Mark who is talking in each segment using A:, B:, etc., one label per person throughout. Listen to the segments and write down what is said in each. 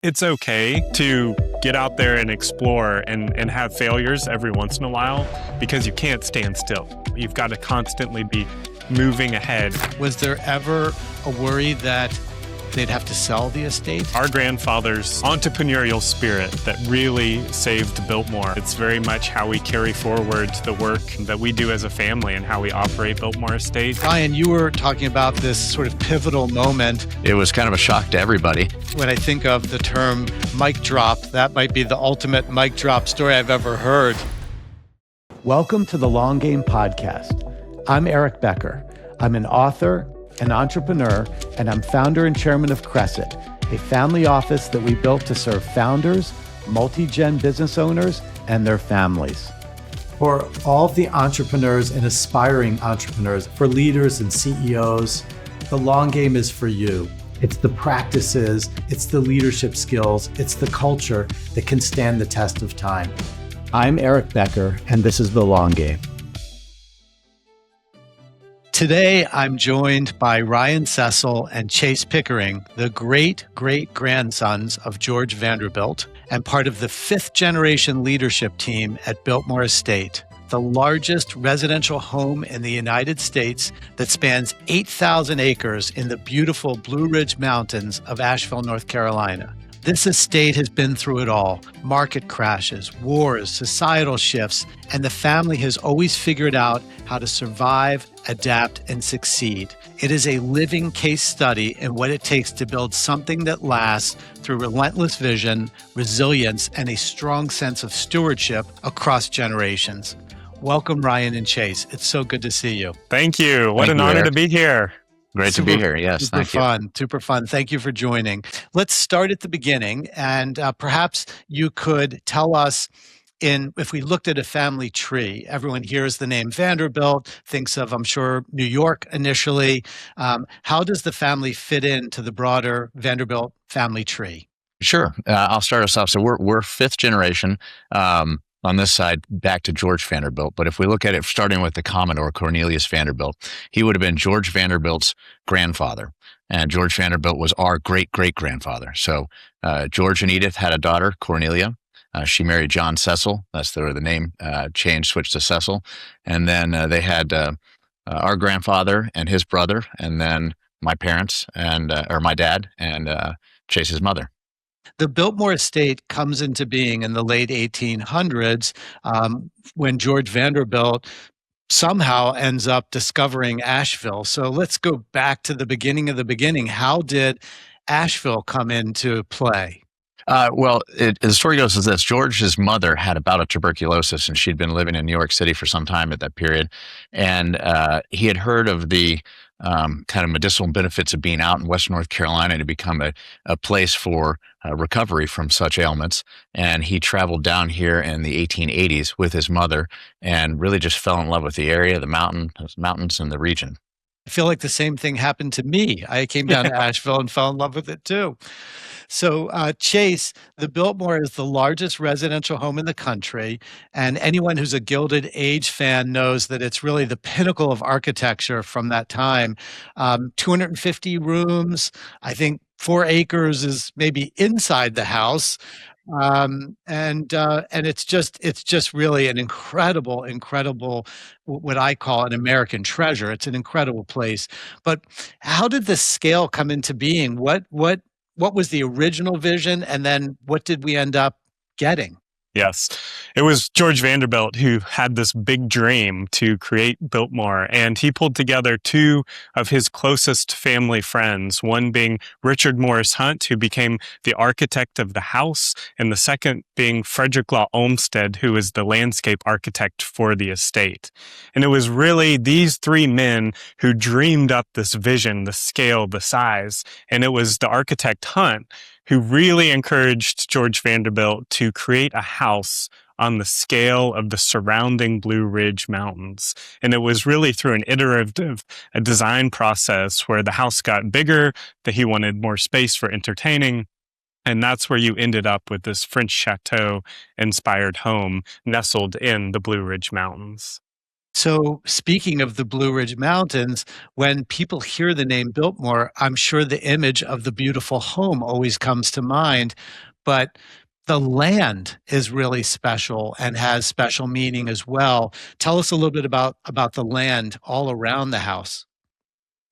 A: It's okay to get out there and explore and have failures every once in a while because you can't stand still. You've got to constantly be moving ahead.
B: Was there ever a worry that they'd have to sell the estate?
A: Our grandfather's entrepreneurial spirit that really saved Biltmore. It's very much how we carry forward the work that we do as a family and how we operate Biltmore Estate.
B: Ryan, you were talking about this sort of pivotal moment.
C: It was kind of a shock to everybody.
B: When I think of the term mic drop, that might be the ultimate mic drop story I've ever heard.
D: Welcome to the Long Game Podcast. I'm Eric Becker. I'm an author, an entrepreneur, and I'm founder and chairman of Crescent, a family office that we built to serve founders, multi-gen business owners, and their families. For all of the entrepreneurs and aspiring entrepreneurs, for leaders and CEOs, the long game is for you. It's the practices, it's the leadership skills, it's the culture that can stand the test of time. I'm Eric Becker, and this is The Long Game.
B: Today, I'm joined by Ryan, Cecil, and Chase Pickering, the great-great-grandsons of George Vanderbilt, and part of the fifth-generation leadership team at Biltmore Estate, the largest residential home in the United States that spans 8,000 acres in the beautiful Blue Ridge Mountains of Asheville, North Carolina. This estate has been through it all: market crashes, wars, societal shifts, and the family has always figured out how to survive, adapt, and succeed. It is a living case study in what it takes to build something that lasts through relentless vision, resilience, and a strong sense of stewardship across generations. Welcome, Ryan and Chase. It's so good to see you.
A: Thank you. What an honor to be here.
C: Great to be here. Yes, thank you.
B: Super fun. Thank you for joining. Let's start at the beginning, and perhaps you could tell us, if we looked at a family tree, everyone hears the name Vanderbilt, thinks of, I'm sure, New York initially. How does the family fit into the broader Vanderbilt family tree?
C: Sure. I'll start us off. So we're fifth generation on this side, back to George Vanderbilt. But if we look at it, starting with the Commodore Cornelius Vanderbilt, he would have been George Vanderbilt's grandfather. And George Vanderbilt was our great-great-grandfather. So George and Edith had a daughter, Cornelia. She married John Cecil. That's the name changed, switched to Cecil. And then they had our grandfather and his brother, and then my parents, or my dad, and Chase's mother.
B: The Biltmore Estate comes into being in the late 1800s when George Vanderbilt somehow ends up discovering Asheville. So let's go back to the beginning of the beginning. How did Asheville come into play?
C: The story goes as this. George's mother had a bout of tuberculosis, and she'd been living in New York City for some time at that period. And he had heard of the kind of medicinal benefits of being out in Western North Carolina to become a place for recovery from such ailments. And he traveled down here in the 1880s with his mother and really just fell in love with the area, the mountains and the region.
B: I feel like the same thing happened to me. I came down to Asheville and fell in love with it too. So Chase, the Biltmore is the largest residential home in the country. And anyone who's a Gilded Age fan knows that it's really the pinnacle of architecture from that time. 250 rooms, I think 4 acres is maybe inside the house. And it's just really an incredible, what I call an American treasure. It's an incredible place. But how did the scale come into being? What was the original vision, and then what did we end up getting?
A: Yes, it was George Vanderbilt who had this big dream to create Biltmore, and he pulled together 2 of his closest family friends, one being Richard Morris Hunt, who became the architect of the house, and the second being Frederick Law Olmsted, who was the landscape architect for the estate. And it was really these 3 men who dreamed up this vision, the scale, the size, and it was the architect Hunt who really encouraged George Vanderbilt to create a house on the scale of the surrounding Blue Ridge Mountains. And it was really through an iterative design process where the house got bigger, that he wanted more space for entertaining. And that's where you ended up with this French chateau-inspired home nestled in the Blue Ridge Mountains.
B: So, speaking of the Blue Ridge Mountains, when people hear the name Biltmore, I'm sure the image of the beautiful home always comes to mind, but the land is really special and has special meaning as well. Tell us a little bit about the land all around the house.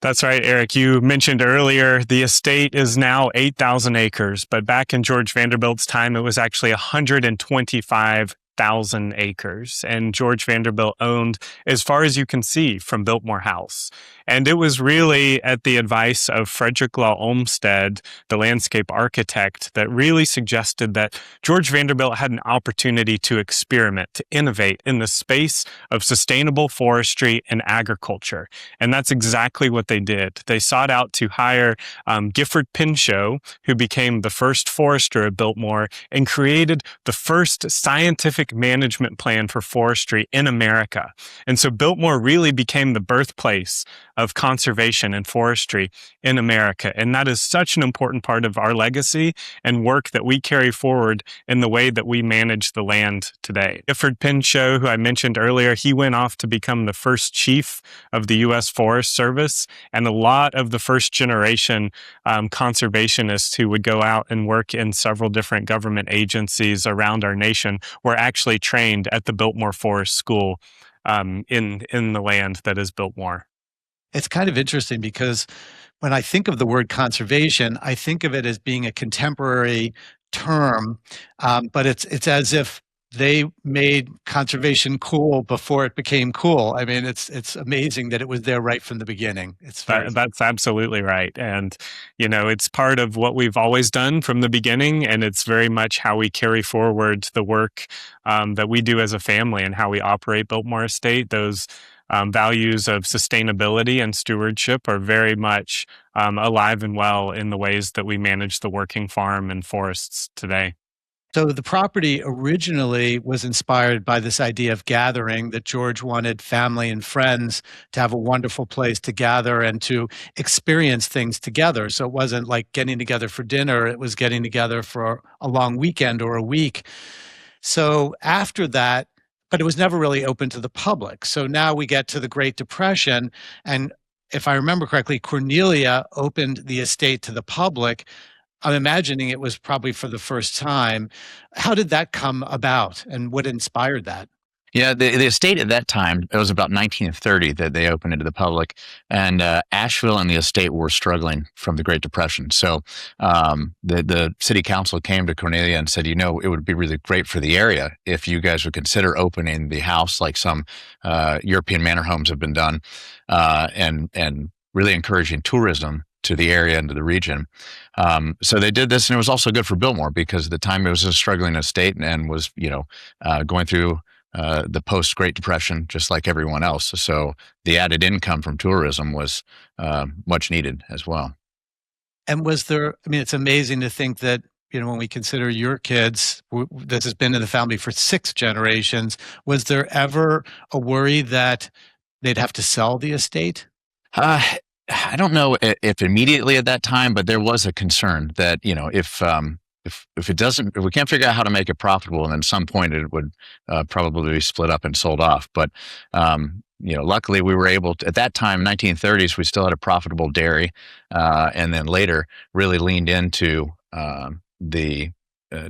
A: That's right, Eric. You mentioned earlier the estate is now 8,000 acres, but back in George Vanderbilt's time, it was actually 125,000 acres. And George Vanderbilt owned as far as you can see from Biltmore House. And it was really at the advice of Frederick Law Olmsted, the landscape architect, that really suggested that George Vanderbilt had an opportunity to experiment, to innovate in the space of sustainable forestry and agriculture. And that's exactly what they did. They sought out to hire Gifford Pinchot, who became the first forester of Biltmore, and created the first scientific management plan for forestry in America. And so Biltmore really became the birthplace of conservation and forestry in America. And that is such an important part of our legacy and work that we carry forward in the way that we manage the land today. Gifford Pinchot, who I mentioned earlier, he went off to become the first chief of the U.S. Forest Service, and a lot of the first generation conservationists who would go out and work in several different government agencies around our nation were actually trained at the Biltmore Forest School in the land that is Biltmore.
B: It's kind of interesting because when I think of the word conservation, I think of it as being a contemporary term, but it's as if they made conservation cool before it became cool. I mean, it's amazing that it was there right from the beginning.
A: That's absolutely right. And, it's part of what we've always done from the beginning. And it's very much how we carry forward the work that we do as a family and how we operate Biltmore Estate. Those values of sustainability and stewardship are very much alive and well in the ways that we manage the working farm and forests today.
B: So the property originally was inspired by this idea of gathering, that George wanted family and friends to have a wonderful place to gather and to experience things together. So it wasn't like getting together for dinner, it was getting together for a long weekend or a week. So after that, but it was never really open to the public. So now we get to the Great Depression, and if I remember correctly, Cornelia opened the estate to the public. I'm imagining it was probably for the first time. How did that come about, and what inspired that?
C: Yeah, the estate at that time, it was about 1930 that they opened it to the public, and Asheville and the estate were struggling from the Great Depression. So the city council came to Cornelia and said, it would be really great for the area if you guys would consider opening the house like some European manor homes have been done, and really encouraging tourism to the area and to the region. So they did this, and it was also good for Biltmore because at the time it was a struggling estate and was, going through the post-Great Depression, just like everyone else. So the added income from tourism was much needed as well.
B: And it's amazing to think that, when we consider your kids, this has been in the family for 6 generations, was there ever a worry that they'd have to sell the estate?
C: I don't know if immediately at that time, but there was a concern that, if we can't figure out how to make it profitable, and at some point it would probably be split up and sold off. But luckily we were able to, at that time, 1930s, we still had a profitable dairy, and then later really leaned into the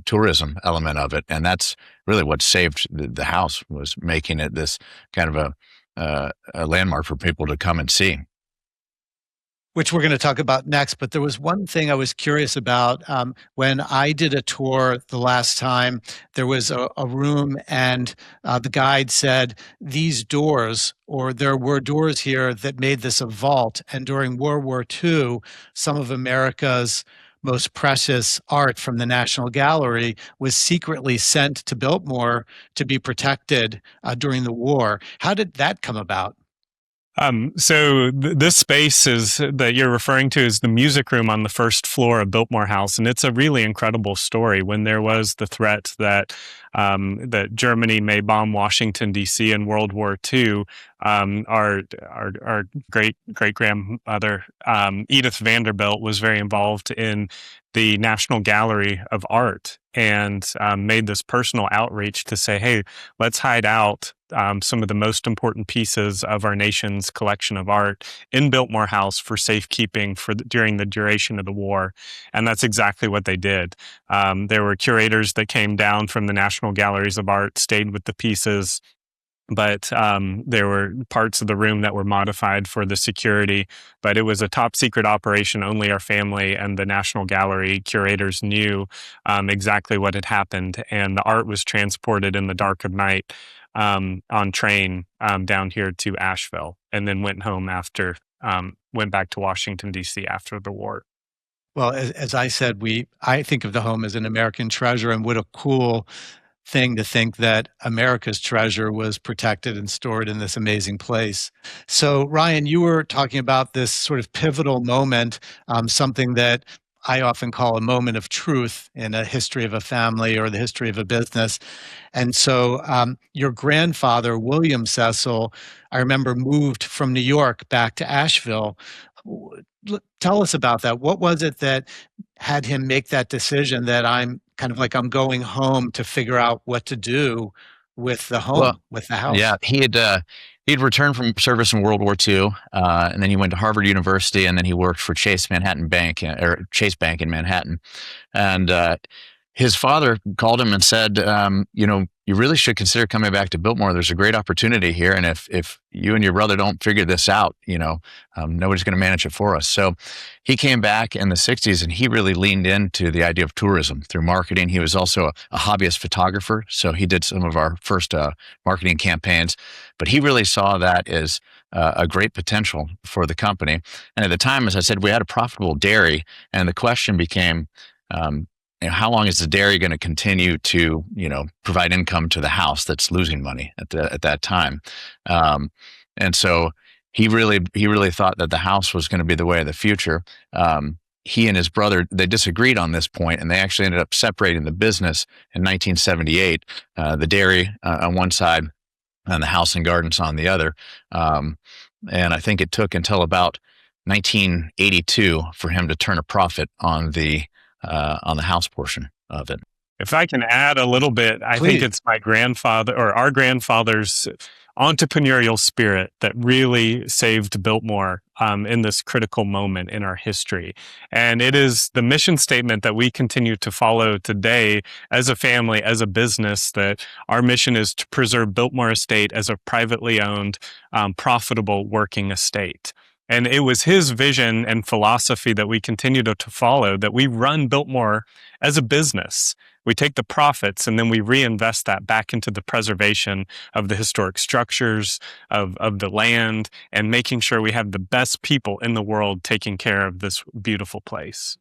C: tourism element of it, and that's really what saved the house, was making it this kind of a landmark for people to come and see.
B: Which we're going to talk about next. But there was one thing I was curious about. When I did a tour the last time, there was a room, and the guide said, these doors, or there were doors here that made this a vault. And during World War II, some of America's most precious art from the National Gallery was secretly sent to Biltmore to be protected during the war. How did that come about?
A: This space that you're referring to is the music room on the first floor of Biltmore House, and it's a really incredible story. When there was the threat that Germany may bomb Washington, D.C. in World War II, Our great grandmother, Edith Vanderbilt, was very involved in the National Gallery of Art and made this personal outreach to say, hey, let's hide out some of the most important pieces of our nation's collection of art in Biltmore House for safekeeping during the duration of the war. And that's exactly what they did. There were curators that came down from the National Galleries of Art, stayed with the pieces, but there were parts of the room that were modified for the security. But it was a top secret operation. Only our family and the National Gallery curators knew exactly what had happened. And the art was transported in the dark of night on train down here to Asheville, and then went home went back to Washington, D.C. after the war.
B: Well, as I said, I think of the home as an American treasure, and what a cool thing to think that America's treasure was protected and stored in this amazing place. So, Ryan, you were talking about this sort of pivotal moment, something that I often call a moment of truth in a history of a family or the history of a business. And so your grandfather, William Cecil, I remember moved from New York back to Asheville. Tell us about that. What was it that had him make that decision that I'm going home to figure out what to do with the home, with the house?
C: Yeah, he'd returned from service in World War II, and then he went to Harvard University, and then he worked for Chase Bank in Manhattan. And his father called him and said, you really should consider coming back to Biltmore. There's a great opportunity here, and if you and your brother don't figure this out, nobody's going to manage it for us. So he came back in the 60s, and he really leaned into the idea of tourism through marketing. He was also a hobbyist photographer, so he did some of our first marketing campaigns. But he really saw that as a great potential for the company. And at the time, as I said, we had a profitable dairy, and the question became, how long is the dairy going to continue to, provide income to the house that's losing money at that time? And so he really thought that the house was going to be the way of the future. He and his brother, they disagreed on this point, and they actually ended up separating the business in 1978. The dairy on one side, and the house and gardens on the other. And I think it took until about 1982 for him to turn a profit on the house portion of it.
A: If I can add a little bit, I think it's my grandfather or our grandfather's entrepreneurial spirit that really saved Biltmore in this critical moment in our history. And it is the mission statement that we continue to follow today as a family, as a business, that our mission is to preserve Biltmore Estate as a privately owned, profitable working estate. And it was his vision and philosophy that we continue to follow, that we run Biltmore as a business. We take the profits and then we reinvest that back into the preservation of the historic structures, of the land, and making sure we have the best people in the world taking care of this beautiful place.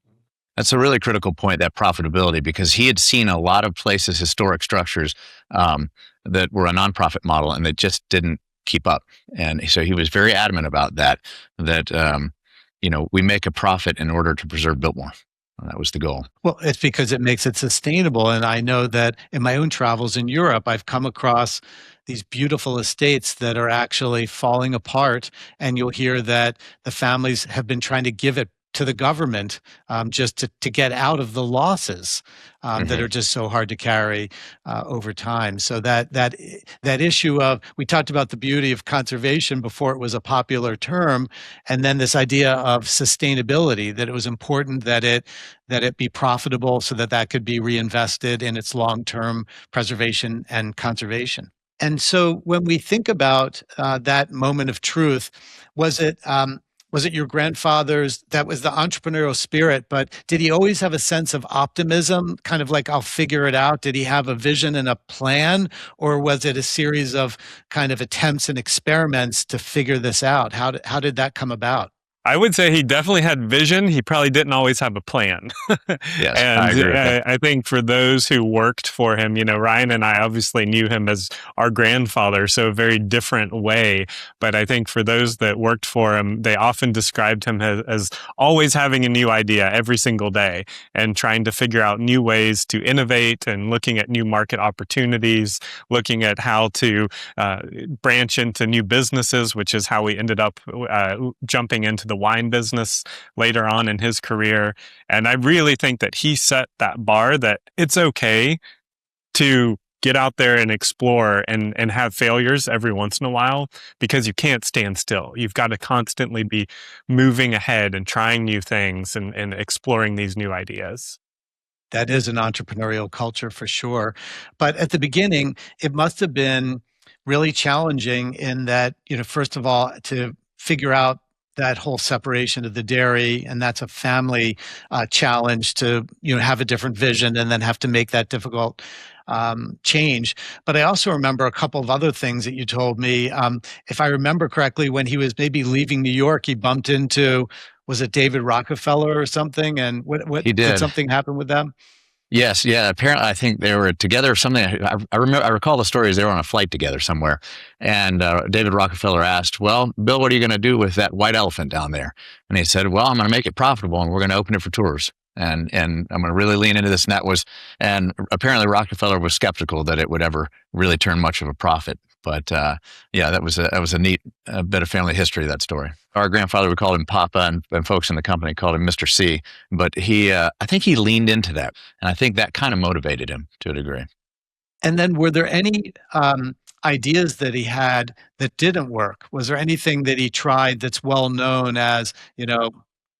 C: That's a really critical point, that profitability, because he had seen a lot of places, historic structures that were a nonprofit model, and that just didn't keep up. And so he was very adamant about that we make a profit in order to preserve Biltmore. That was the goal.
B: Well, it's because it makes it sustainable. And I know that in my own travels in Europe, I've come across these beautiful estates that are actually falling apart. And you'll hear that the families have been trying to give it to the government just to get out of the losses that are just so hard to carry over time. So that issue of, we talked about the beauty of conservation before it was a popular term, and then this idea of sustainability, that it was important that it be profitable so that could be reinvested in its long-term preservation and conservation. And so when we think about that moment of truth, was it your grandfather's, that was the entrepreneurial spirit, but did he always have a sense of optimism, kind of like, I'll figure it out? Did he have a vision and a plan, or was it a series of kind of attempts and experiments to figure this out? How did that come about?
A: I would say he definitely had vision. He probably didn't always have a plan.
C: Yes,
A: And
C: I agree with that.
A: I think for those who worked for him, Ryan and I obviously knew him as our grandfather, so a very different way. But I think for those that worked for him, they often described him as always having a new idea every single day and trying to figure out new ways to innovate and looking at new market opportunities, looking at how to branch into new businesses, which is how we ended up jumping into the wine business later on in his career. And I really think that he set that bar that it's okay to get out there and explore and have failures every once in a while, because you can't stand still. You've got to constantly be moving ahead and trying new things and exploring these new ideas.
B: That is an entrepreneurial culture for sure. But at the beginning, it must have been really challenging in that, first of all, to figure out that whole separation of the dairy, and that's a family challenge to have a different vision and then have to make that difficult change. But I also remember a couple of other things that you told me. If I remember correctly, when he was maybe leaving New York, he bumped into, was it David Rockefeller or something? And what
C: He
B: did
C: did.
B: something happen with them?
C: Yes, yeah. Apparently, I think they were together or something. I recall the story as they were on a flight together somewhere, and David Rockefeller asked, "Well, Bill, what are you going to do with that white elephant down there?" And he said, "Well, I'm going to make it profitable, and we're going to open it for tours, and I'm going to really lean into this." And apparently Rockefeller was skeptical that it would ever really turn much of a profit. But yeah, that was a neat bit of family history, that story. Our grandfather, we called him Papa, and folks in the company called him Mr. C. But I think he leaned into that, and I think that kind of motivated him to a degree.
B: And then were there any ideas that he had that didn't work? Was there anything that he tried that's well known as,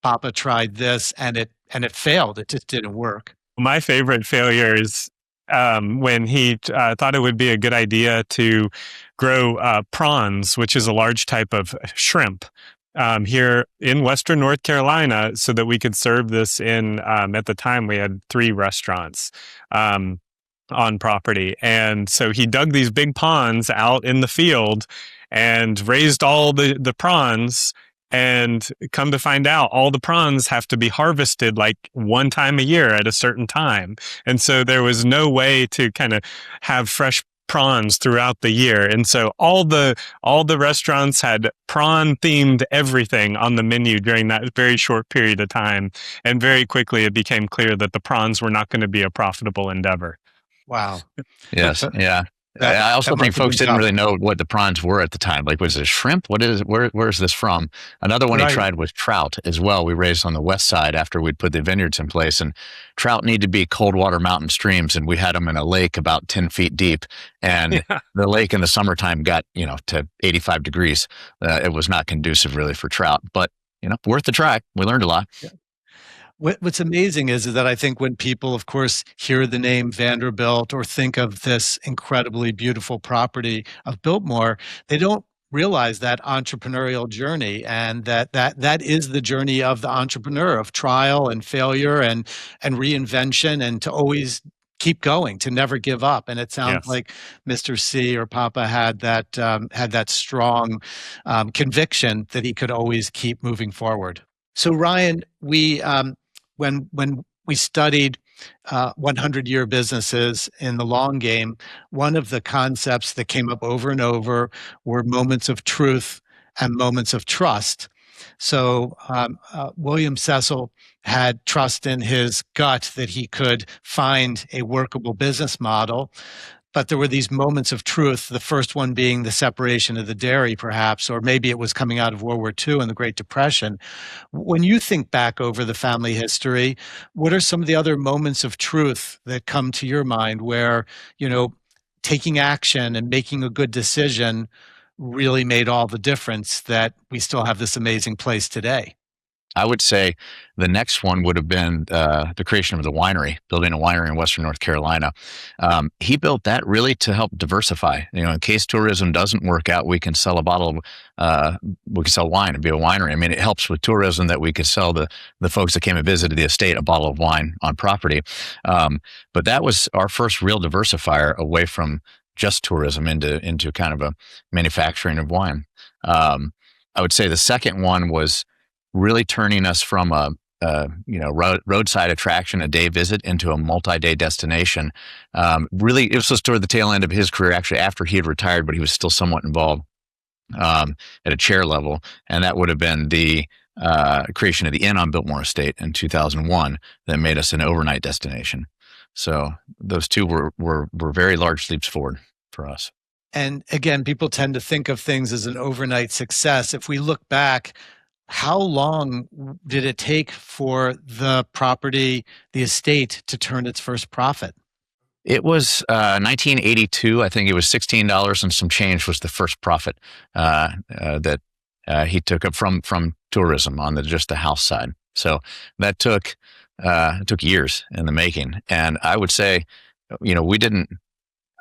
B: Papa tried this and it failed. It just didn't work.
A: My favorite failure is when he thought it would be a good idea to grow prawns, which is a large type of shrimp, here in Western North Carolina, so that we could serve this in, at the time we had 3 restaurants on property. And so he dug these big ponds out in the field and raised all the prawns. And come to find out, all the prawns have to be harvested like one time a year at a certain time. And so there was no way to kind of have fresh prawns throughout the year. And so all the restaurants had prawn themed everything on the menu during that very short period of time. And very quickly it became clear that the prawns were not going to be a profitable endeavor.
B: Wow.
C: Yes, yeah. I also think folks didn't really know what the prawns were at the time. Like, was it shrimp? What is it? Where is this from? Another one he tried was trout as well. We raised on the west side after we'd put the vineyards in place, and trout need to be cold water mountain streams, and we had them in a lake about 10 feet deep. And the lake in the summertime got, to 85 degrees. It was not conducive really for trout, but, worth the try. We learned a lot.
B: Yeah. What's amazing is that I think when people, of course, hear the name Vanderbilt or think of this incredibly beautiful property of Biltmore, they don't realize that entrepreneurial journey, and that is the journey of the entrepreneur, of trial and failure and reinvention, and to always keep going, to never give up. And it sounds like Mr. C or Papa had that strong conviction that he could always keep moving forward. So Ryan, when we studied 100-year businesses in the long game, one of the concepts that came up over and over were moments of truth and moments of trust. So William Cecil had trust in his gut that he could find a workable business model. But there were these moments of truth, the first one being the separation of the dairy, perhaps, or maybe it was coming out of World War II and the Great Depression. When you think back over the family history, what are some of the other moments of truth that come to your mind where, taking action and making a good decision really made all the difference that we still have this amazing place today?
C: I would say the next one would have been the creation of the winery, building a winery in Western North Carolina. He built that really to help diversify. In case tourism doesn't work out, we can sell a bottle of, we can sell wine and be a winery. I mean, it helps with tourism that we could sell the folks that came and visited the estate a bottle of wine on property. But that was our first real diversifier away from just tourism into kind of a manufacturing of wine. I would say the second one was really turning us from a roadside attraction, a day visit, into a multi-day destination. Really, it was just toward the tail end of his career, actually after he had retired, but he was still somewhat involved at a chair level. And that would have been the creation of the Inn on Biltmore Estate in 2001 that made us an overnight destination. So those two were very large leaps forward for us.
B: And again, people tend to think of things as an overnight success. If we look back, how long did it take for the property, the estate, to turn its first profit?
C: It was 1982. I think it was $16 and some change was the first profit that he took up from tourism on just the house side. So that took years in the making. And I would say, we didn't.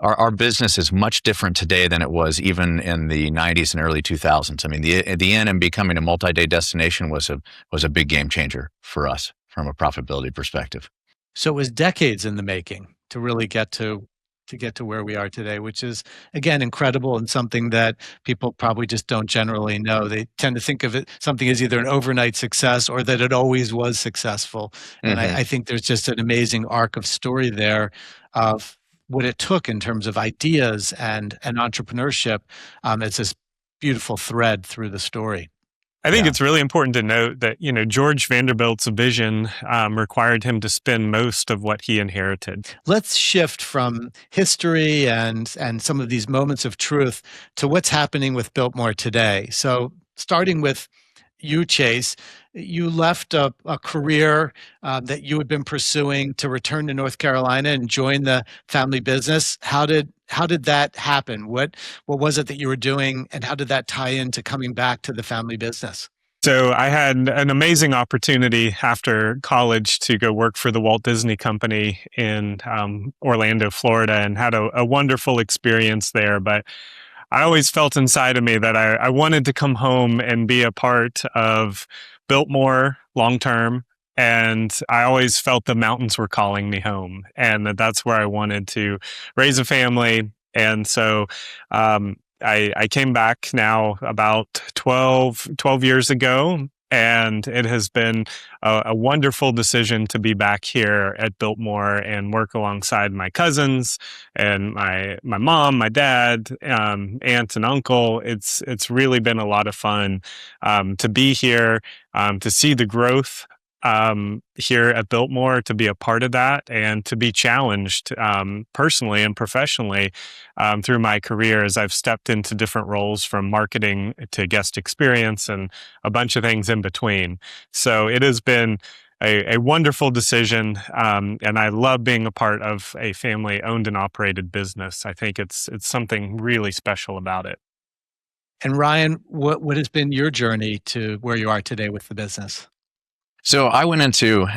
C: Our business is much different today than it was even in the 90s and early 2000s. I mean, the Inn and becoming a multi-day destination was a big game changer for us from a profitability perspective.
B: So it was decades in the making to really get to where we are today, which is, again, incredible and something that people probably just don't generally know. They tend to think of it something as either an overnight success or that it always was successful. And I think there's just an amazing arc of story there of what it took in terms of ideas and entrepreneurship. It's this beautiful thread through the story.
A: I think it's really important to note that, George Vanderbilt's vision required him to spend most of what he inherited.
B: Let's shift from history and some of these moments of truth to what's happening with Biltmore today. So starting with you, Chase, you left a career that you had been pursuing to return to North Carolina and join the family business. How did that happen? What was it that you were doing, and how did that tie into coming back to the family business?
A: So I had an amazing opportunity after college to go work for the Walt Disney Company in Orlando, Florida, and had a wonderful experience there. But I always felt inside of me that I wanted to come home and be a part of Biltmore long term. And I always felt the mountains were calling me home, and that's where I wanted to raise a family. And so I came back now about 12 years ago, and it has been a wonderful decision to be back here at Biltmore and work alongside my cousins and my mom, my dad, aunt and uncle. It's really been a lot of fun to be here, to see the growth here at Biltmore, to be a part of that, and to be challenged personally and professionally through my career as I've stepped into different roles, from marketing to guest experience and a bunch of things in between. So it has been a wonderful decision, and I love being a part of a family-owned and operated business. I think it's something really special about it.
B: And Ryan, what has been your journey to where you are today with the business?
C: So I went into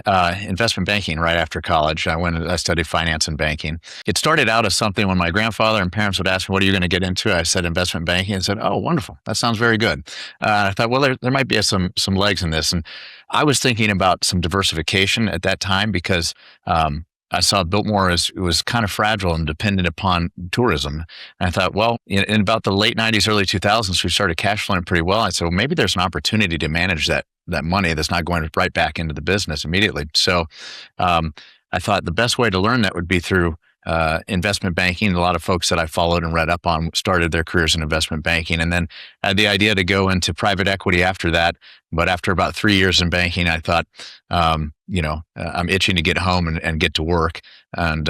C: investment banking right after college. I studied finance and banking. It started out as something when my grandfather and parents would ask me, "What are you going to get into?" I said investment banking, and said, "Oh, wonderful. That sounds very good." I thought, well, there might be some legs in this. And I was thinking about some diversification at that time because I saw Biltmore as it was kind of fragile and dependent upon tourism. And I thought, well, in about the late 90s, early 2000s, we started cash flowing pretty well. I said, well, maybe there's an opportunity to manage that money that's not going right back into the business immediately. So I thought the best way to learn that would be through investment banking. A lot of folks that I followed and read up on started their careers in investment banking, and then I had the idea to go into private equity after that. But after about 3 years in banking, I thought, I'm itching to get home and get to work and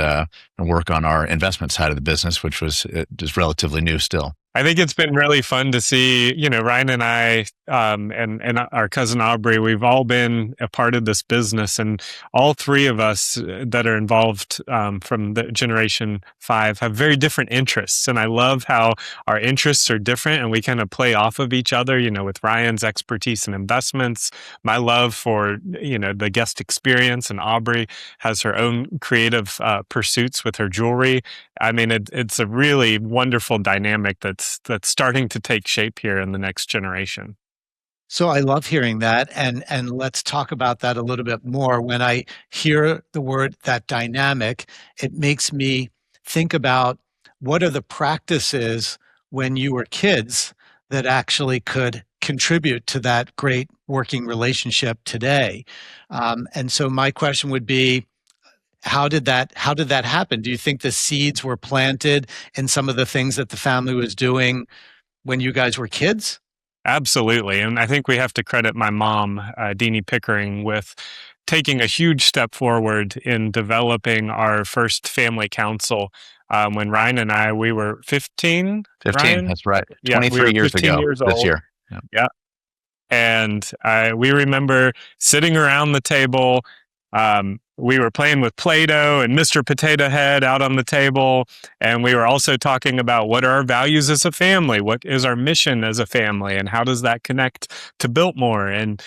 C: work on our investment side of the business, which was just relatively new still.
A: I think it's been really fun to see, Ryan and I and our cousin Aubrey, we've all been a part of this business, and all three of us that are involved from the Generation 5 have very different interests. And I love how our interests are different and we kind of play off of each other, with Ryan's expertise in investments, my love for, the guest experience, and Aubrey has her own creative pursuits with her jewelry. I mean, it's a really wonderful dynamic that's starting to take shape here in the next generation.
B: So I love hearing that, and let's talk about that a little bit more. When I hear the word that dynamic, it makes me think about what are the practices when you were kids that actually could contribute to that great working relationship today. And so my question would be, how did that happen? Do you think the seeds were planted in some of the things that the family was doing when you guys were kids?
A: Absolutely. And I think we have to credit my mom, Deanie Pickering, with taking a huge step forward in developing our first family council. When Ryan and we were 15.
C: 15,
A: Ryan?
C: that's right.
A: Yeah,
C: 23
A: we were
C: years
A: 15
C: ago
A: years
C: this
A: old.
C: year.
A: Yeah. And we remember sitting around the table. We were playing with Play-Doh and Mr. Potato Head out on the table. And we were also talking about what are our values as a family? What is our mission as a family? And how does that connect to Biltmore? And,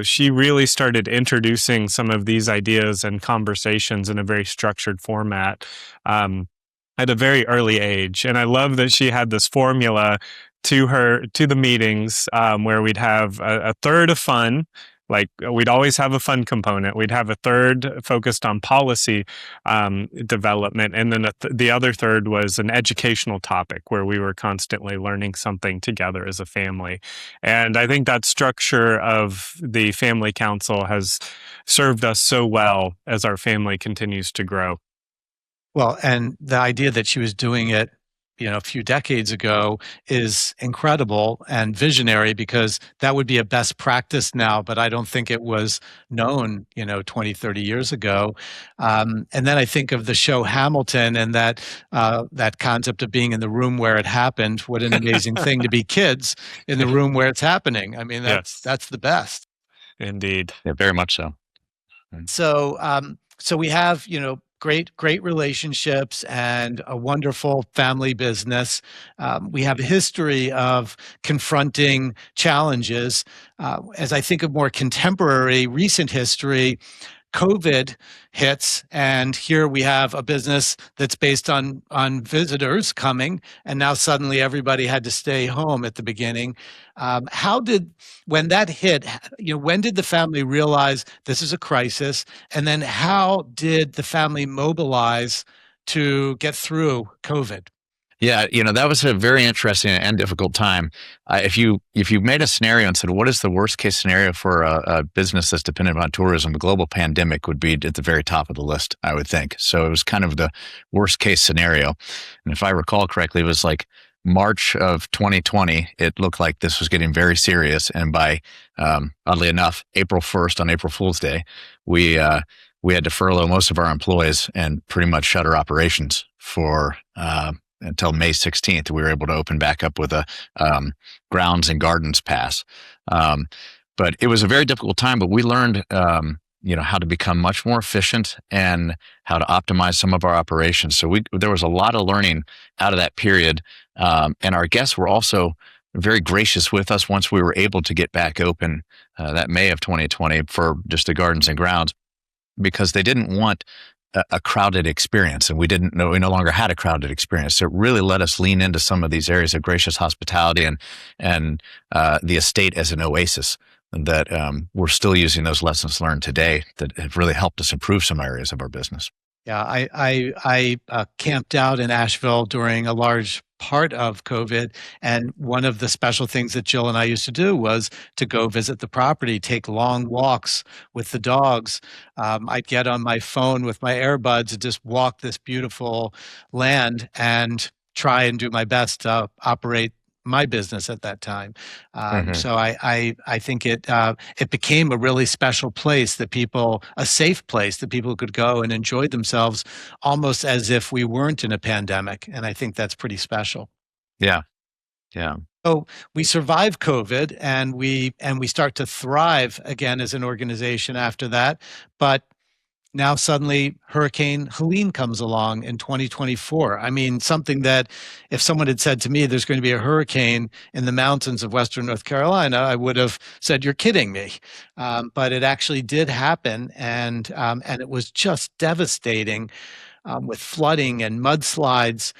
A: she really started introducing some of these ideas and conversations in a very structured format at a very early age. And I love that she had this formula to the meetings where we'd have a third of fun. Like we'd always have a fun component. We'd have a third focused on policy development. And then the other third was an educational topic where we were constantly learning something together as a family. And I think that structure of the family council has served us so well as our family continues to grow.
B: Well, and the idea that she was doing it, a few decades ago is incredible and visionary, because that would be a best practice now, but I don't think it was known, 20, 30 years ago. And then I think of the show Hamilton and that concept of being in the room where it happened. What an amazing thing to be kids in the room where it's happening. I mean, that's the best.
A: Indeed.
C: Yeah, very much so.
B: So we have, great relationships and a wonderful family business. We have a history of confronting challenges. As I think of more contemporary, recent history, COVID hits, and here we have a business that's based on visitors coming, and now suddenly everybody had to stay home at the beginning. When that hit, when did the family realize this is a crisis, and then how did the family mobilize to get through COVID?
C: Yeah, that was a very interesting and difficult time. If you made a scenario and said, what is the worst case scenario for a business that's dependent on tourism, a global pandemic would be at the very top of the list, I would think. So it was kind of the worst case scenario. And if I recall correctly, it was like March of 2020, it looked like this was getting very serious. And by, oddly enough, April 1st, on April Fool's Day, we had to furlough most of our employees and pretty much shut our operations for until May 16th. We were able to open back up with a grounds and gardens pass. But it was a very difficult time, but we learned how to become much more efficient and how to optimize some of our operations. So there was a lot of learning out of that period. And our guests were also very gracious with us once we were able to get back open that May of 2020 for just the gardens and grounds, because they didn't want a crowded experience, and we no longer had a crowded experience. So it really let us lean into some of these areas of gracious hospitality and the estate as an oasis that we're still using those lessons learned today that have really helped us improve some areas of our business.
B: Yeah, I camped out in Asheville during a large part of COVID, and one of the special things that Jill and I used to do was to go visit the property, take long walks with the dogs. I'd get on my phone with my earbuds and just walk this beautiful land and try and do my best to operate my business at that time. So I think it became a really special place a safe place that people could go and enjoy themselves almost as if we weren't in a pandemic. And I think that's pretty special.
C: Yeah. Yeah.
B: So we survive COVID and we start to thrive again as an organization after that. But now suddenly Hurricane Helene comes along in 2024. I mean, something that if someone had said to me, there's going to be a hurricane in the mountains of Western North Carolina, I would have said, you're kidding me. But it actually did happen. And it was just devastating with flooding and mudslides.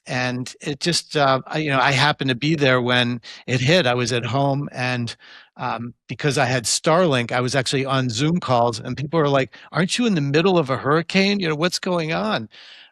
B: And it just, I happened to be there when it hit. I was at home, and because I had Starlink, I was actually on Zoom calls, and people were like, aren't you in the middle of a hurricane? What's going on?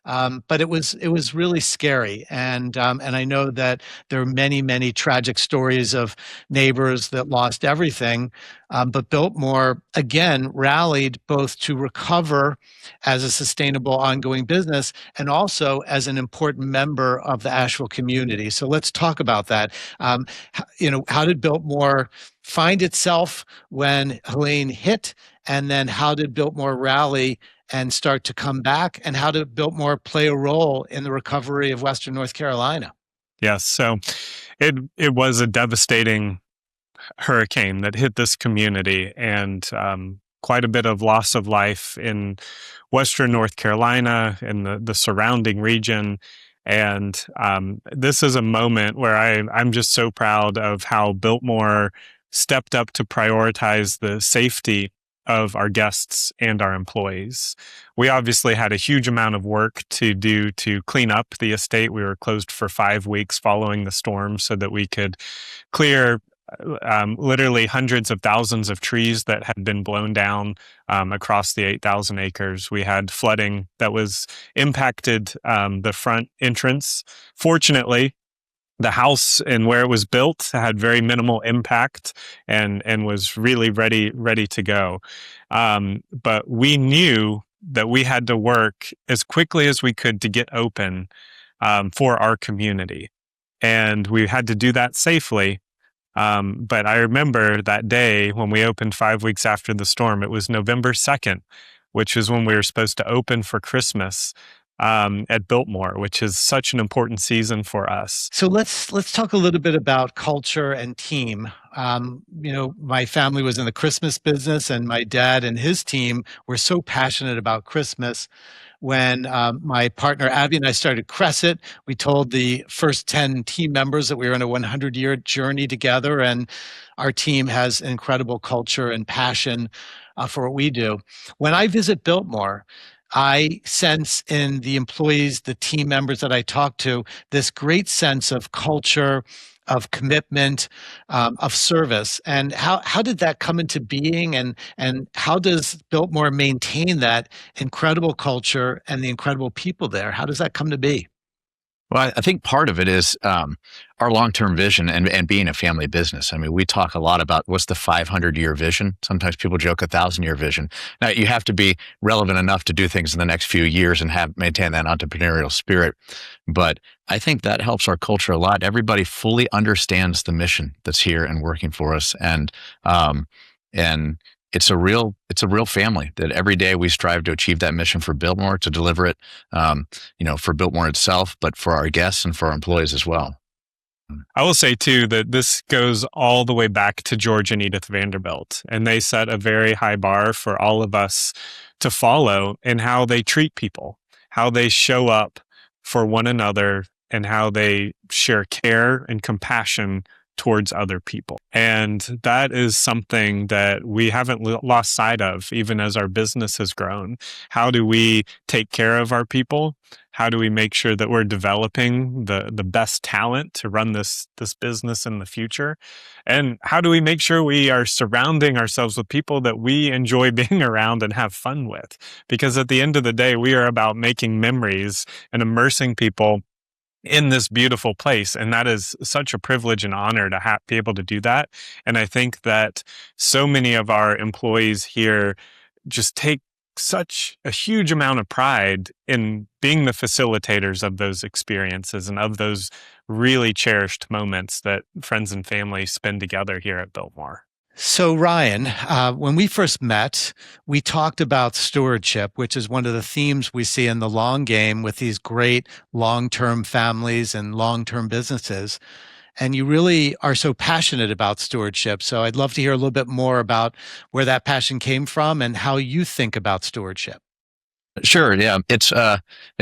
B: But it was really scary, and I know that there are many tragic stories of neighbors that lost everything. But Biltmore again rallied both to recover as a sustainable ongoing business and also as an important member of the Asheville community. So let's talk about that. How did Biltmore find itself when Helene hit, and then how did Biltmore rally and start to come back, and how did Biltmore play a role in the recovery of Western North Carolina?
A: Yes. So it was a devastating hurricane that hit this community, and quite a bit of loss of life in Western North Carolina and the surrounding region. And this is a moment where I'm just so proud of how Biltmore stepped up to prioritize the safety of our guests and our employees. We obviously had a huge amount of work to do to clean up the estate. We were closed for 5 weeks following the storm so that we could clear literally hundreds of thousands of trees that had been blown down across the 8,000 acres. We had flooding that was impacted the front entrance. Fortunately, the house and where it was built had very minimal impact and was really ready to go. But we knew that we had to work as quickly as we could to get open for our community. And we had to do that safely. But I remember that day when we opened 5 weeks after the storm. It was November 2nd, which is when we were supposed to open for Christmas at Biltmore, which is such an important season for us.
B: So let's talk a little bit about culture and team. My family was in the Christmas business, and my dad and his team were so passionate about Christmas. When my partner Abby and I started Crescent, we told the first 10 team members that we were on a 100-year journey together, and our team has incredible culture and passion for what we do. When I visit Biltmore, I sense in the employees, the team members that I talk to, this great sense of culture, of commitment, of service. And how did that come into being? And how does Biltmore maintain that incredible culture and the incredible people there? How does that come to be?
C: Well, I think part of it is our long-term vision and being a family business. I mean, we talk a lot about what's the 500-year vision. Sometimes people joke 1,000-year vision. Now, you have to be relevant enough to do things in the next few years and maintain that entrepreneurial spirit. But I think that helps our culture a lot. Everybody fully understands the mission that's here and working for us, and it's a real family that every day we strive to achieve that mission for Biltmore, to deliver it, for Biltmore itself, but for our guests and for our employees as well.
A: I will say too that this goes all the way back to George and Edith Vanderbilt, and they set a very high bar for all of us to follow in how they treat people, how they show up for one another, and how they share care and compassion towards other people. And that is something that we haven't lost sight of, even as our business has grown. How do we take care of our people? How do we make sure that we're developing the best talent to run this business in the future? And how do we make sure we are surrounding ourselves with people that we enjoy being around and have fun with? Because at the end of the day, we are about making memories and immersing people in this beautiful place. And that is such a privilege and honor to be able to do that. And I think that so many of our employees here just take such a huge amount of pride in being the facilitators of those experiences and of those really cherished moments that friends and family spend together here at Biltmore.
B: So Ryan, when we first met, we talked about stewardship, which is one of the themes we see in the long game with these great long-term families and long-term businesses. And you really are so passionate about stewardship. So I'd love to hear a little bit more about where that passion came from and how you think about stewardship.
C: Sure. Yeah. It's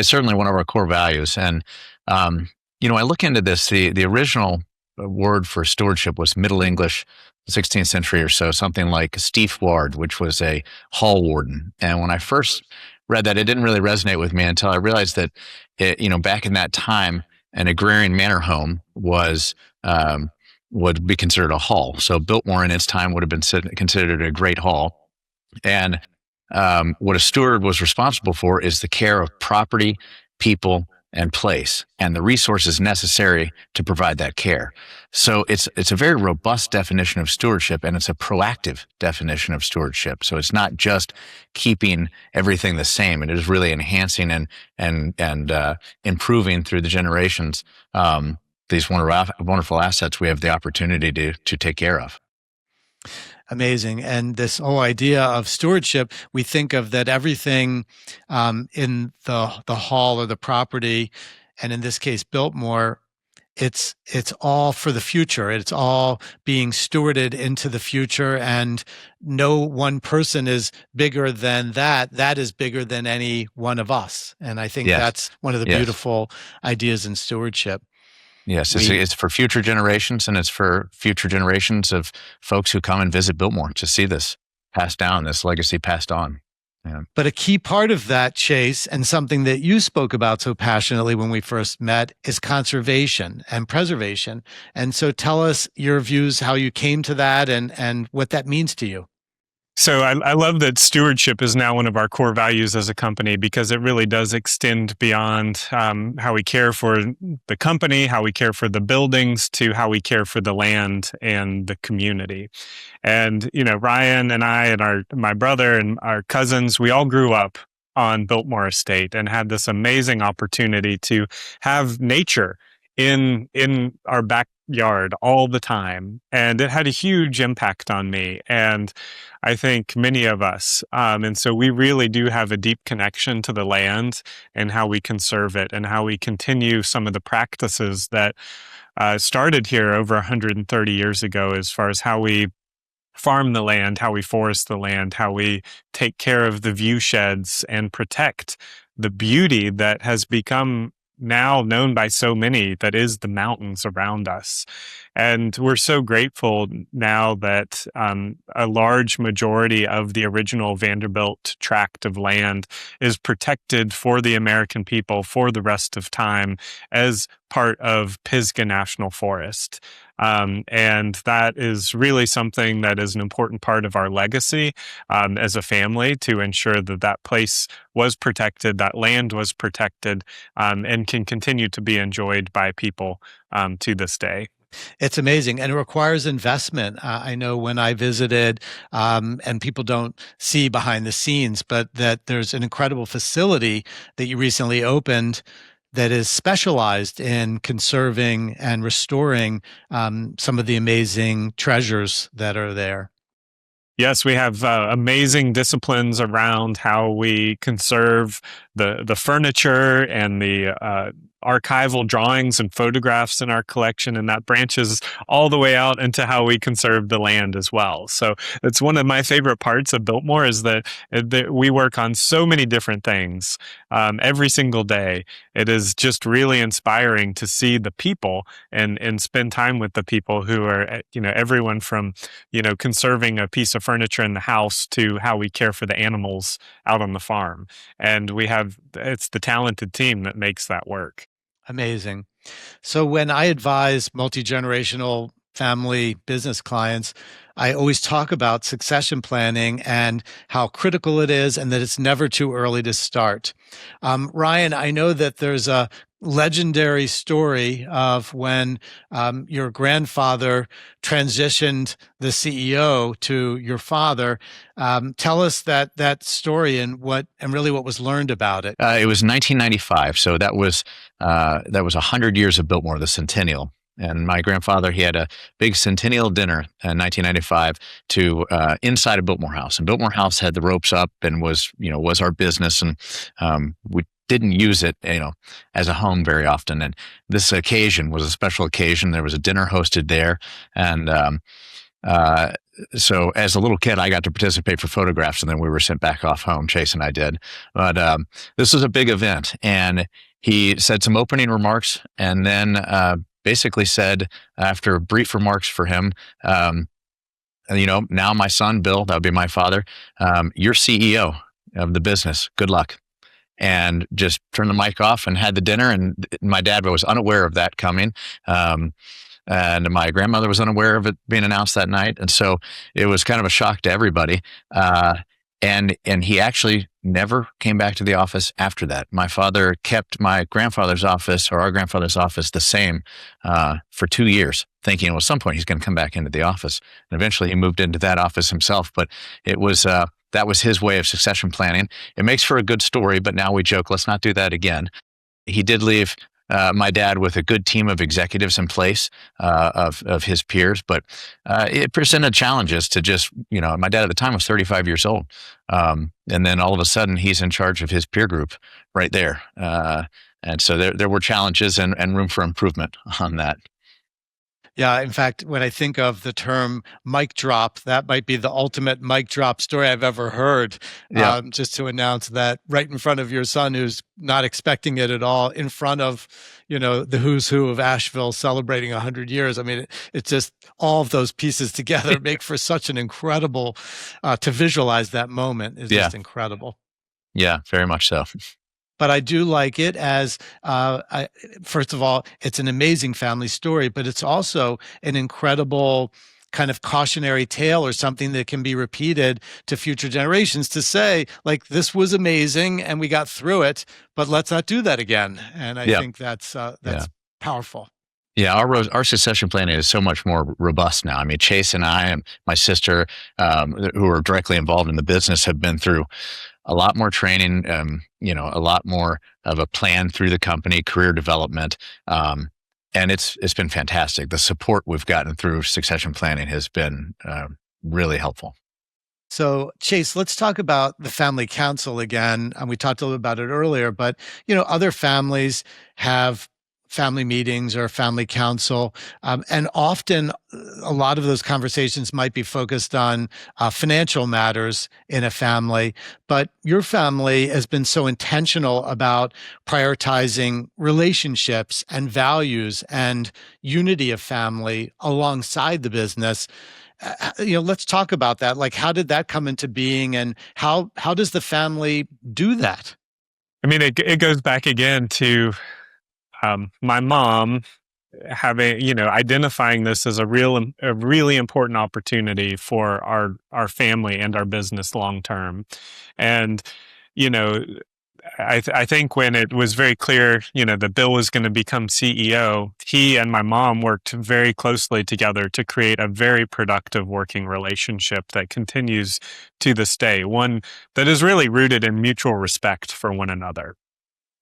C: certainly one of our core values. And, I look into this, the original word for stewardship was Middle English, 16th century or so, something like stiefward, which was a hall warden. And when I first read that, it didn't really resonate with me until I realized that, back in that time, an agrarian manor home would be considered a hall. So Biltmore in its time would have been considered a great hall. And what a steward was responsible for is the care of property, people, and place, and the resources necessary to provide that care. So it's a very robust definition of stewardship, and it's a proactive definition of stewardship. So it's not just keeping everything the same; it is really enhancing and improving through the generations. These wonderful assets we have the opportunity to take care of.
B: Amazing. And this whole idea of stewardship, we think of that everything in the hall or the property, and in this case, Biltmore, it's all for the future. It's all being stewarded into the future, and no one person is bigger than that. That is bigger than any one of us. And I think that's one of the beautiful ideas in stewardship.
C: Yes, it's for future generations, and it's for future generations of folks who come and visit Biltmore to see this passed down, this legacy passed on. Yeah.
B: But a key part of that, Chase, and something that you spoke about so passionately when we first met, is conservation and preservation. And so tell us your views, how you came to that, and what that means to you.
A: So I love that stewardship is now one of our core values as a company, because it really does extend beyond how we care for the company, how we care for the buildings, to how we care for the land and the community. And, Ryan and I and my brother and our cousins, we all grew up on Biltmore Estate and had this amazing opportunity to have nature in our backyard all the time. And it had a huge impact on me, and I think many of us. And so we really do have a deep connection to the land and how we conserve it and how we continue some of the practices that started here over 130 years ago, as far as how we farm the land, how we forest the land, how we take care of the view sheds and protect the beauty that has become now known by so many, that is the mountains around us. And we're so grateful now that a large majority of the original Vanderbilt tract of land is protected for the American people for the rest of time as part of Pisgah National Forest. And that is really something that is an important part of our legacy as a family, to ensure that that place was protected, that land was protected, and can continue to be enjoyed by people to this day.
B: It's amazing, and it requires investment. I know when I visited, and people don't see behind the scenes, but that there's an incredible facility that you recently opened that is specialized in conserving and restoring some of the amazing treasures that are there.
A: Yes, we have amazing disciplines around how we conserve the furniture and the archival drawings and photographs in our collection, and that branches all the way out into how we conserve the land as well. So it's one of my favorite parts of Biltmore, is that we work on so many different things every single day. It is just really inspiring to see the people and spend time with the people who are, everyone from, conserving a piece of furniture in the house to how we care for the animals out on the farm. And it's the talented team that makes that work.
B: Amazing. So when I advise multi-generational family business clients, I always talk about succession planning and how critical it is, and that it's never too early to start. Ryan, I know that there's a legendary story of when your grandfather transitioned the CEO to your father. Tell us that story and really what was learned about it.
C: It was 1995, so that was 100 years of Biltmore, the centennial. And my grandfather, he had a big centennial dinner in 1995 inside of Biltmore House. And Biltmore House had the ropes up and was our business. And we didn't use it, as a home very often. And this occasion was a special occasion. There was a dinner hosted there. And so as a little kid, I got to participate for photographs, and then we were sent back off home. Chase and I did. But this was a big event. And he said some opening remarks, and then basically said, after brief remarks for him, now my son, Bill, that would be my father, you're CEO of the business. Good luck. And just turned the mic off and had the dinner. And my dad was unaware of that coming. And my grandmother was unaware of it being announced that night. And so it was kind of a shock to everybody. And he actually never came back to the office after that. My father kept my grandfather's office, or our grandfather's office, the same for 2 years, thinking, well, at some point he's going to come back into the office. And eventually he moved into that office himself. But it was that was his way of succession planning. It makes for a good story, but now we joke, let's not do that again. He did leave my dad with a good team of executives in place of his peers, but it presented challenges to just, my dad at the time was 35 years old. And then all of a sudden he's in charge of his peer group right there. And so there were challenges and room for improvement on that.
B: Yeah, in fact, when I think of the term mic drop, that might be the ultimate mic drop story I've ever heard.
C: Yeah.
B: Just to announce that right in front of your son, who's not expecting it at all, in front of, the who's who of Asheville celebrating 100 years. I mean, it's just all of those pieces together make for such an incredible, to visualize that moment is just incredible.
C: Yeah, very much so.
B: But I do like it as, first of all, it's an amazing family story, but it's also an incredible kind of cautionary tale or something that can be repeated to future generations to say, like, this was amazing and we got through it, but let's not do that again. And I think that's powerful.
C: Yeah, our succession planning is so much more robust now. I mean, Chase and I and my sister, who are directly involved in the business, have been through a lot more training, a lot more of a plan through the company, career development. And it's been fantastic. The support we've gotten through succession planning has been really helpful.
B: So, Chase, let's talk about the family council again. And we talked a little about it earlier, but, other families have family meetings or family council. And often a lot of those conversations might be focused on financial matters in a family, but your family has been so intentional about prioritizing relationships and values and unity of family alongside the business. Let's talk about that. Like, how did that come into being, and how does the family do that?
A: I mean, it goes back again to my mom having, identifying this as a really important opportunity for our family and our business long term. And, I think when it was very clear, that Bill was going to become CEO, he and my mom worked very closely together to create a very productive working relationship that continues to this day, one that is really rooted in mutual respect for one another.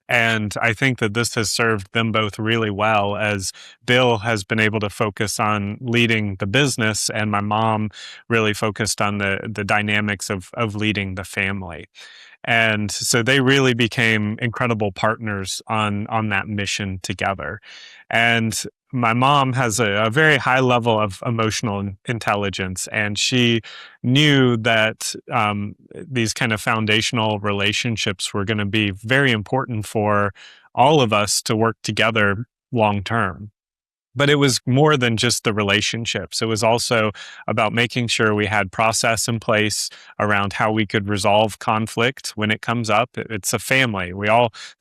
A: And I think that this has served them both really well, as Bill has been able to focus on leading the business and my mom really focused on the dynamics of leading the family. And so they really became incredible partners on that mission together. And my mom has a very high level of emotional intelligence, and she knew that these kind of foundational relationships were going to be very important for all of us to work together long term. But it was more than just the relationships. It was also about making sure we had process in place around how we could resolve conflict when it comes up. It's a family.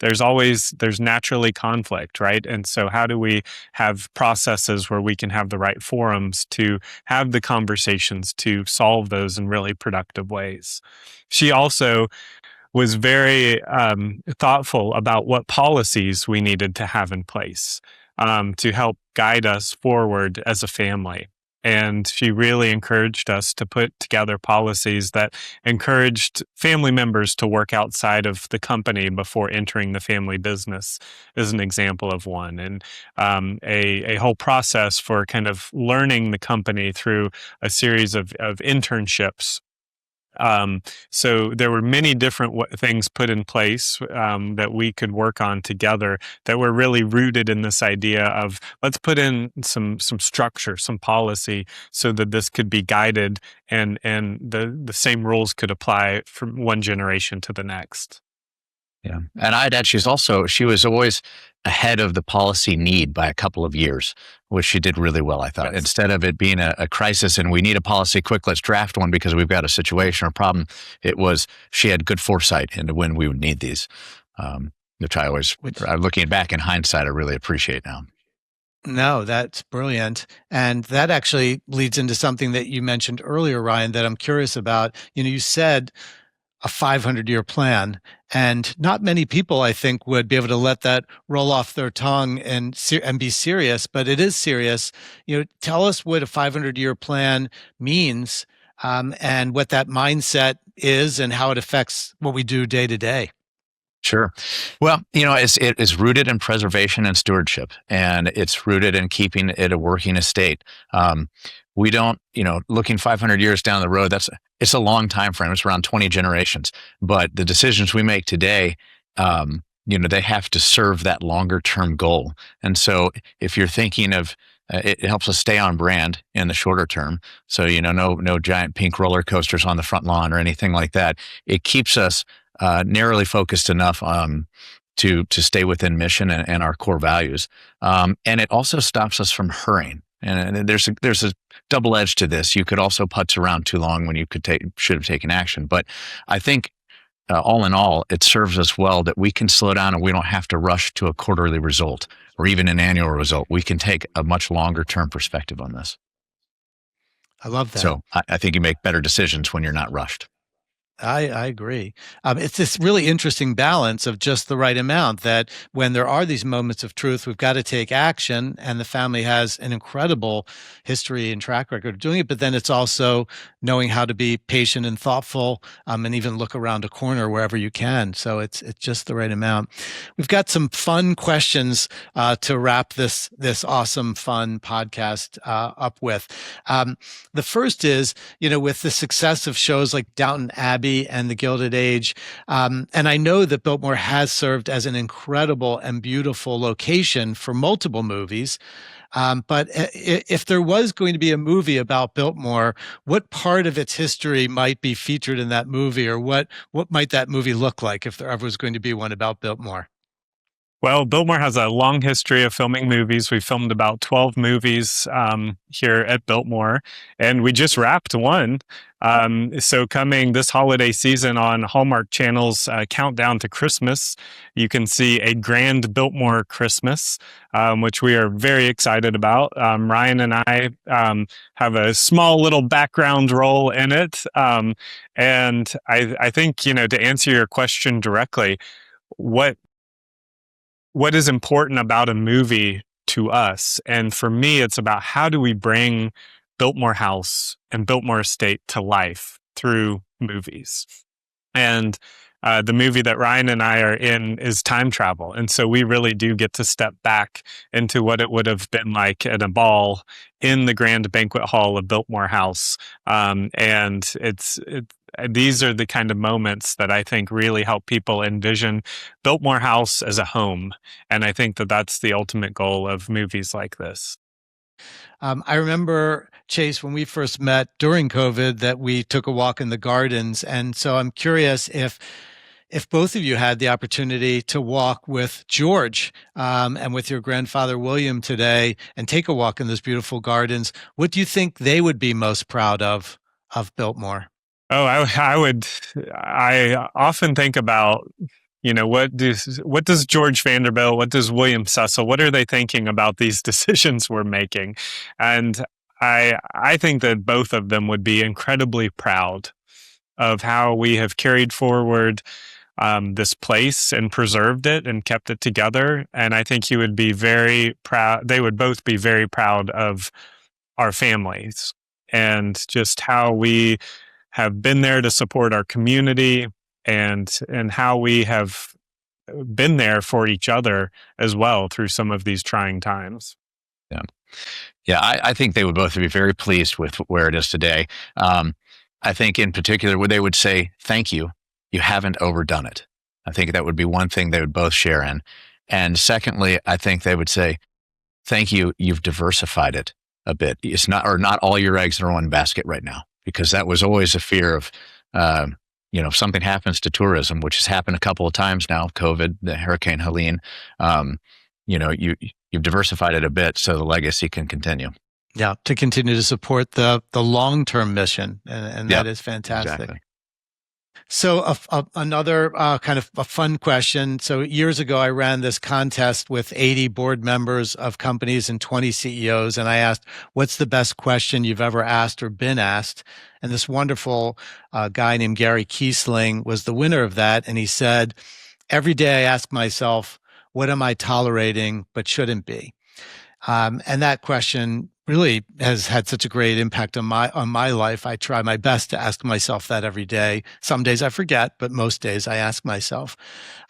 A: There's naturally conflict, right? And so how do we have processes where we can have the right forums to have the conversations to solve those in really productive ways? She also was very thoughtful about what policies we needed to have in place to help guide us forward as a family. And she really encouraged us to put together policies that encouraged family members to work outside of the company before entering the family business, is an example of one. And a whole process for kind of learning the company through a series of internships. So there were many different things put in place that we could work on together that were really rooted in this idea of, let's put in some structure, some policy, so that this could be guided and the same rules could apply from one generation to the next.
C: Yeah. And I'd add, she was always ahead of the policy need by a couple of years, which she did really well, I thought. Yes. Instead of it being a crisis and we need a policy quick, let's draft one because we've got a situation or problem, she had good foresight into when we would need these, which looking back in hindsight, I really appreciate now.
B: No, that's brilliant. And that actually leads into something that you mentioned earlier, Ryan, that I'm curious about. You said a 500-year plan. And not many people, I think, would be able to let that roll off their tongue and be serious, but it is serious. Tell us what a 500-year plan means, and what that mindset is and how it affects what we do day to day.
C: Sure. Well, it is rooted in preservation and stewardship, and it's rooted in keeping it a working estate. We don't, looking 500 years down the road, it's a long time frame. It's around 20 generations. But the decisions we make today, they have to serve that longer term goal. And so if you're thinking of, it helps us stay on brand in the shorter term. So, no giant pink roller coasters on the front lawn or anything like that. It keeps us narrowly focused enough to stay within mission and our core values. And it also stops us from hurrying. And there's a double edge to this. You could also putz around too long when you should have taken action. But I think all in all, it serves us well that we can slow down and we don't have to rush to a quarterly result or even an annual result. We can take a much longer term perspective on this.
B: I love that.
C: So I think you make better decisions when you're not rushed.
B: I agree. It's this really interesting balance of just the right amount, that when there are these moments of truth, we've got to take action, and the family has an incredible history and track record of doing it. But then it's also knowing how to be patient and thoughtful, and even look around a corner wherever you can. So it's just the right amount. We've got some fun questions to wrap this awesome, fun podcast up with. The first is, with the success of shows like Downton Abbey and The Gilded Age. And I know that Biltmore has served as an incredible and beautiful location for multiple movies. But if there was going to be a movie about Biltmore, what part of its history might be featured in that movie, or what might that movie look like if there ever was going to be one about Biltmore?
A: Well, Biltmore has a long history of filming movies. We filmed about 12 movies here at Biltmore, and we just wrapped one. So coming this holiday season on Hallmark Channel's Countdown to Christmas, you can see A Grand Biltmore Christmas, which we are very excited about. Ryan and I have a small little background role in it. And I think, to answer your question directly, what is important about a movie to us? And for me, it's about how do we bring Biltmore House and Biltmore Estate to life through movies. And the movie that Ryan and I are in is time travel. And so we really do get to step back into what it would have been like at a ball in the grand banquet hall of Biltmore House. And these are the kind of moments that I think really help people envision Biltmore House as a home. And I think that that's the ultimate goal of movies like this.
B: I remember, Chase, when we first met during COVID, that we took a walk in the gardens. And so I'm curious if both of you had the opportunity to walk with George and with your grandfather William today and take a walk in those beautiful gardens, what do you think they would be most proud of Biltmore?
A: Oh, I often think about, what does George Vanderbilt, what does William Cecil, what are they thinking about these decisions we're making? And I think that both of them would be incredibly proud of how we have carried forward this place and preserved it and kept it together. And I think he would be very proud. They would both be very proud of our families and just how we have been there to support our community and how we have been there for each other as well through some of these trying times.
C: Yeah. I think they would both be very pleased with where it is today. I think in particular, where they would say, thank you. You haven't overdone it. I think that would be one thing they would both share in. And secondly, I think they would say, thank you. You've diversified it a bit. It's not all your eggs are in one basket right now, because that was always a fear of, if something happens to tourism, which has happened a couple of times now, COVID, the Hurricane Helene, you've diversified it a bit so the legacy can continue.
B: Yeah, to continue to support the long-term mission. And that is fantastic.
C: Exactly.
B: So another kind of a fun question. So years ago, I ran this contest with 80 board members of companies and 20 CEOs. And I asked, what's the best question you've ever asked or been asked? And this wonderful guy named Gary Kiesling was the winner of that. And he said, every day I ask myself, what am I tolerating but shouldn't be? And that question really has had such a great impact on my life. I try my best to ask myself that every day. Some days I forget, but most days I ask myself.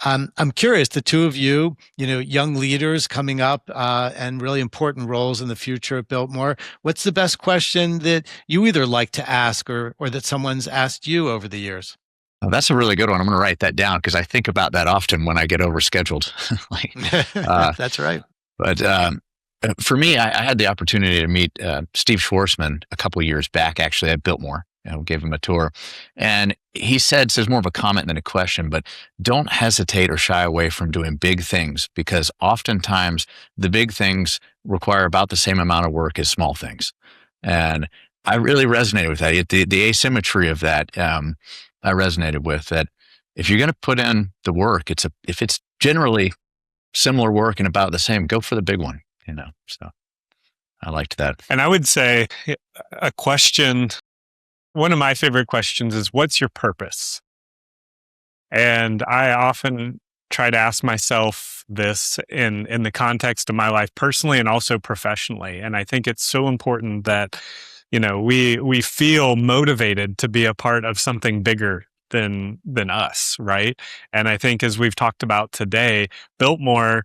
B: I'm curious, the two of you, young leaders coming up and really important roles in the future at Biltmore. What's the best question that you either like to ask or that someone's asked you over the years?
C: Oh, that's a really good one. I'm going to write that down because I think about that often when I get overscheduled.
B: That's right.
C: But for me, I had the opportunity to meet Steve Schwarzman a couple of years back, actually, at Biltmore. Gave him a tour. And he said, so it's more of a comment than a question, but don't hesitate or shy away from doing big things because oftentimes the big things require about the same amount of work as small things. And I really resonated with that. The asymmetry of that, I resonated with that. If you're going to put in the work, if it's generally similar work and about the same, go for the big one. So I liked that.
A: And I would say a question, one of my favorite questions is, what's your purpose? And I often try to ask myself this in the context of my life personally and also professionally. And I think it's so important that, we feel motivated to be a part of something bigger than us, right? And I think as we've talked about today, Biltmore,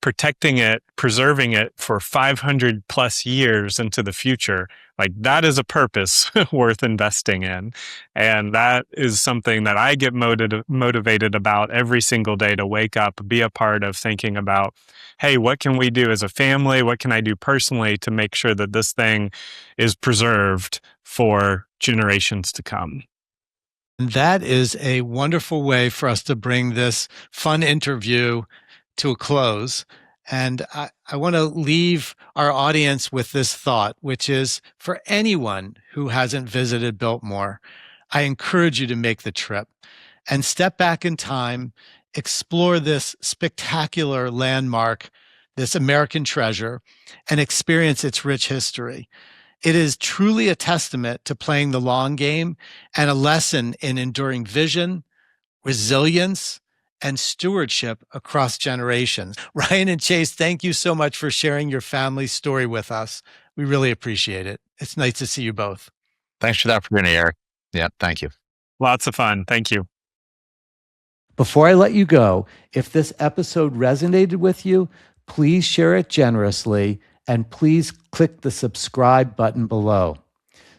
A: protecting it, preserving it for 500 plus years into the future, like that is a purpose worth investing in. And that is something that I get motivated about every single day to wake up, be a part of thinking about, hey, what can we do as a family? What can I do personally to make sure that this thing is preserved for generations to come?
B: That is a wonderful way for us to bring this fun interview to a close. And I want to leave our audience with this thought, which is for anyone who hasn't visited Biltmore, I encourage you to make the trip and step back in time, explore this spectacular landmark, this American treasure, and experience its rich history. It is truly a testament to playing the long game and a lesson in enduring vision, resilience, and stewardship across generations. Ryan and Chase, thank you so much for sharing your family story with us. We really appreciate it. It's nice to see you both.
C: Thanks for the opportunity, Eric. Yeah, thank you.
A: Lots of fun. Thank you.
D: Before I let you go, if this episode resonated with you, please share it generously and please click the subscribe button below.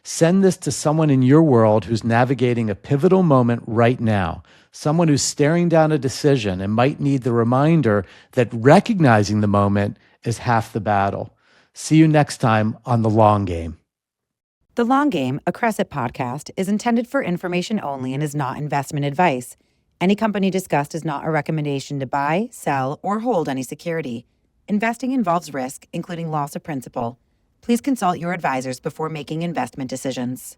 D: Send this to someone in your world who's navigating a pivotal moment right now, someone who's staring down a decision and might need the reminder that recognizing the moment is half the battle. See you next time on The Long Game.
E: The Long Game, a Crescent podcast, is intended for information only and is not investment advice. Any company discussed is not a recommendation to buy, sell, or hold any security. Investing involves risk, including loss of principal. Please consult your advisors before making investment decisions.